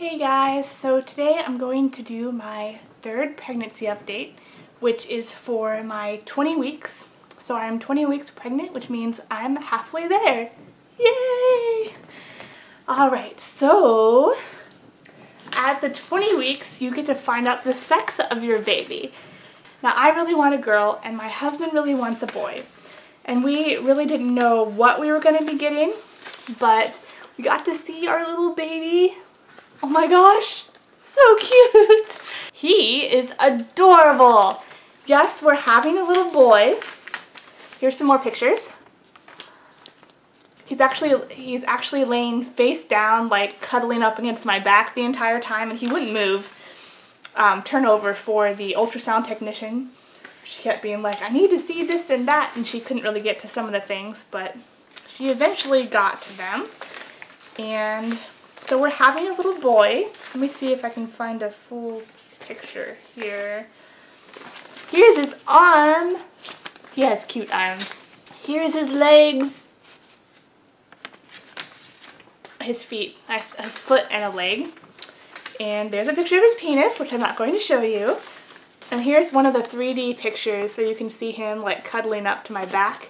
Hey guys, so today I'm going to do my third pregnancy update, which is for my 20 weeks. So I'm 20 weeks pregnant, which means I'm halfway there. Yay! Alright, so at the 20 weeks, you get to find out the sex of your baby. Now I really want a girl and my husband really wants a boy. And we really didn't know what we were going to be getting, but we got to see our little baby. Oh my gosh, so cute. He is adorable. Yes, we're having a little boy. Here's some more pictures. He's actually laying face down, like cuddling up against my back the entire time, and he wouldn't move. Turn over for the ultrasound technician. She kept being like, I need to see this and that, and she couldn't really get to some of the things, but she eventually got to them. And so we're having a little boy. Let me see if I can find a full picture here. Here's his arm. He has cute arms. Here's his legs. His feet, a foot and a leg. And there's a picture of his penis, which I'm not going to show you. And here's one of the 3D pictures so you can see him like cuddling up to my back.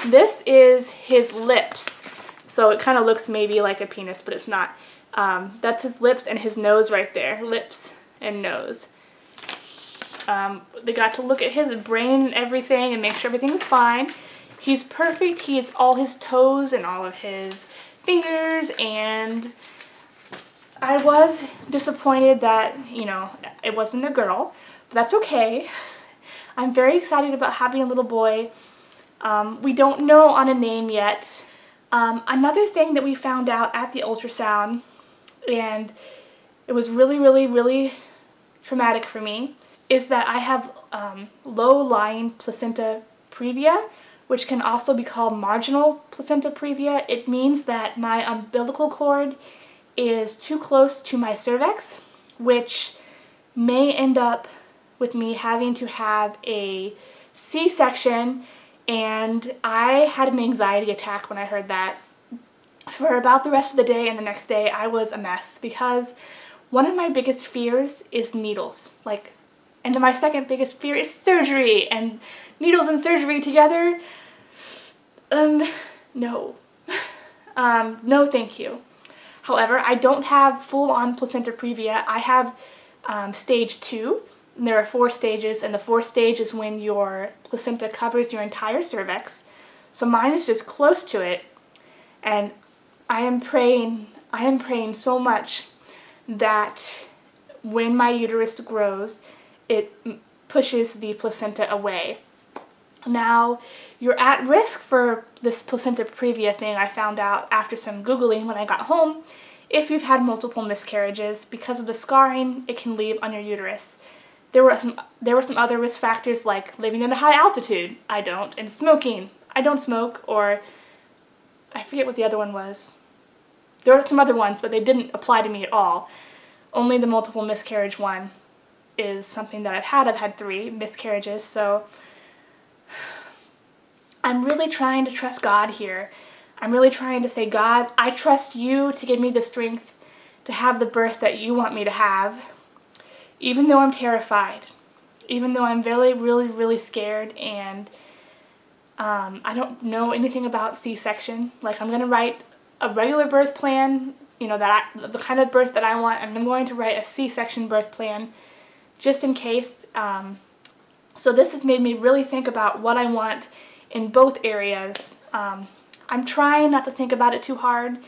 This is his lips. So it kind of looks maybe like a penis, but it's not. That's his lips and his nose right there. Lips and nose. They got to look at his brain and everything and make sure everything's fine. He's perfect. He eats all his toes and all of his fingers, and I was disappointed that, you know, it wasn't a girl, but that's okay. I'm very excited about having a little boy. We don't know on a name yet. Another thing that we found out at the ultrasound, and it was really traumatic for me, is that I have low-lying placenta previa, which can also be called marginal placenta previa. It means that my umbilical cord is too close to my cervix, which may end up with me having to have a C-section. And I had an anxiety attack when I heard that. For about the rest of the day and the next day, I was a mess because one of my biggest fears is needles. And then my second biggest fear is surgery, and needles and surgery together, no. No thank you. However, I don't have full-on placenta previa. I have stage 2. And there are 4 stages, and the 4th stage is when your placenta covers your entire cervix. So mine is just close to it, and I am praying so much that when my uterus grows, it pushes the placenta away. Now, you're at risk for this placenta previa thing, I found out after some Googling when I got home, if you've had multiple miscarriages. Because of the scarring it can leave on your uterus. There were some other risk factors like living at a high altitude. I don't. And smoking. I don't smoke, or I forget what the other one was. There were some other ones, but they didn't apply to me at all. Only the multiple miscarriage one is something that I've had. I've had 3 miscarriages, so I'm really trying to trust God here. I'm really trying to say, God, I trust you to give me the strength to have the birth that you want me to have. Even though I'm terrified, even though I'm really scared, and I don't know anything about C-section. Like, I'm going to write a regular birth plan, you know, the kind of birth that I want, and I'm going to write a C-section birth plan just in case. So this has made me really think about what I want in both areas. I'm trying not to think about it too hard.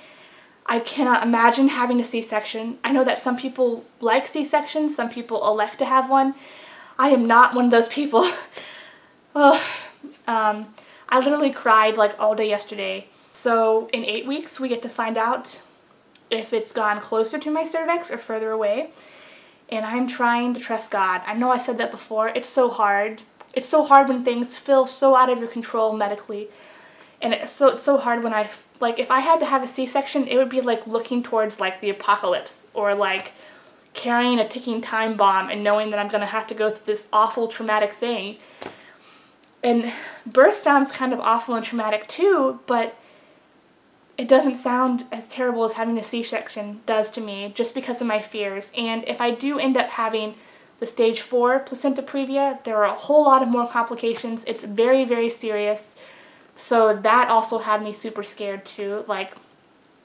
I cannot imagine having a C-section. I know that some people like C-sections, some people elect to have one. I am not one of those people. I literally cried like all day yesterday. So in 8 weeks we get to find out if it's gone closer to my cervix or further away. And I'm trying to trust God. I know I said that before. It's so hard. It's so hard when things feel so out of your control medically. And it's so hard when if I had to have a C-section, it would be like looking towards like the apocalypse, or like carrying a ticking time bomb and knowing that I'm going to have to go through this awful traumatic thing. And birth sounds kind of awful and traumatic too, but it doesn't sound as terrible as having a C-section does to me, just because of my fears. And if I do end up having the stage 4 placenta previa, there are a whole lot of more complications. It's very, very serious. So that also had me super scared too. Like,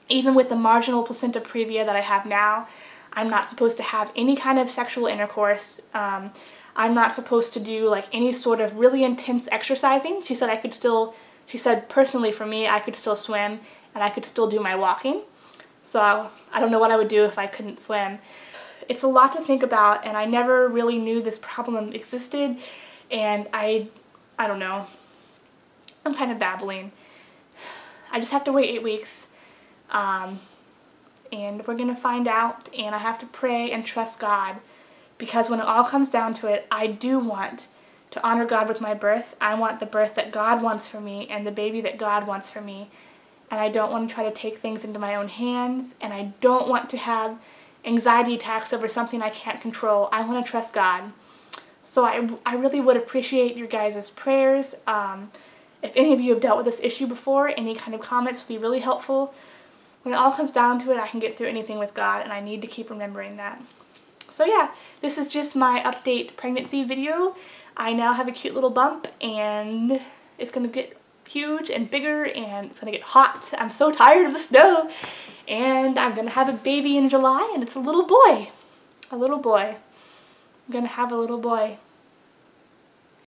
even with the marginal placenta previa that I have now, I'm not supposed to have any kind of sexual intercourse. I'm not supposed to do like any sort of really intense exercising. She said personally for me, I could still swim and I could still do my walking. So I don't know what I would do if I couldn't swim. It's a lot to think about, and I never really knew this problem existed, and I don't know. I'm kind of babbling. I just have to wait 8 weeks, and we're going to find out, and I have to pray and trust God, because when it all comes down to it, I do want to honor God with my birth. I want the birth that God wants for me and the baby that God wants for me. And I don't want to try to take things into my own hands, and I don't want to have anxiety attacks over something I can't control. I want to trust God. So I really would appreciate your guys' prayers. If any of you have dealt with this issue before, any kind of comments would be really helpful. When it all comes down to it, I can get through anything with God, and I need to keep remembering that. So yeah, this is just my update pregnancy video. I now have a cute little bump, and it's going to get huge and bigger, and it's gonna get hot. I'm so tired of the snow, and I'm gonna have a baby in July, and it's a little boy. A little boy. I'm gonna have a little boy.